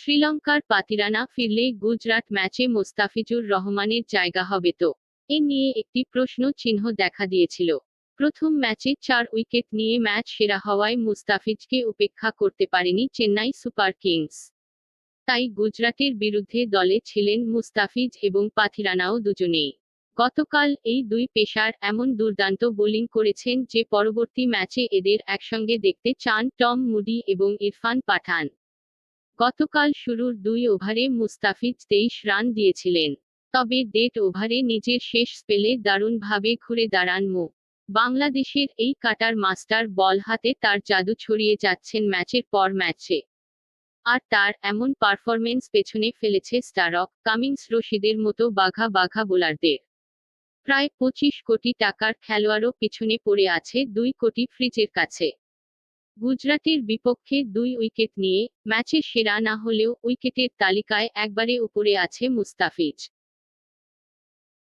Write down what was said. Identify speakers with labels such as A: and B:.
A: শ্রীলঙ্কার পাতিরানা ফিরলেই গুজরাট ম্যাচে মোস্তাফিজুর রহমানের জায়গা হবে তো? এ নিয়ে একটি প্রশ্ন চিহ্ন দেখা দিয়েছিল। প্রথম ম্যাচে 4 উইকেট নিয়ে ম্যাচ সেরা হওয়ায় মুস্তাফিজকে উপেক্ষা করতে পারেনি চেন্নাই সুপার কিংস। তাই গুজরাটের বিরুদ্ধে দলে ছিলেন মুস্তাফিজ এবং পাথিরানাও দুজনেই। গতকাল এই দুই পেসার এমন দুর্দান্ত বোলিং করেছেন যে পরবর্তী ম্যাচে এদের একসঙ্গে দেখতে চান টম মুডি এবং ইরফান পাঠান। গতকাল শুরুর 2 ওভারে মুস্তাফিজ 23 রান দিয়েছিলেন। তবে ডেড ওভারে নিজের শেষ স্পেলে দারুণভাবে ঘুরে দাঁড়ান মো। বাংলাদেশের এই কাটার মাস্টার বল হাতে তার জাদু ছড়িয়ে যাচ্ছেন ম্যাচের পর ম্যাচে। আর তার এমন পারফরমেন্স পেছনে ফেলেছে স্টারক কামিন্স রশিদের মতো বাঘা বাঘা বোলারদের। প্রায় 25 কোটি টাকার খেলোয়াড়ও পিছনে পড়ে আছে 2 কোটি ফ্রিজের কাছে। গুজরাটের বিপক্ষে 2 উইকেট নিয়ে ম্যাচে সেরা না হলেও উইকেটের তালিকায় একবারে উপরে আছে মুস্তাফিজ।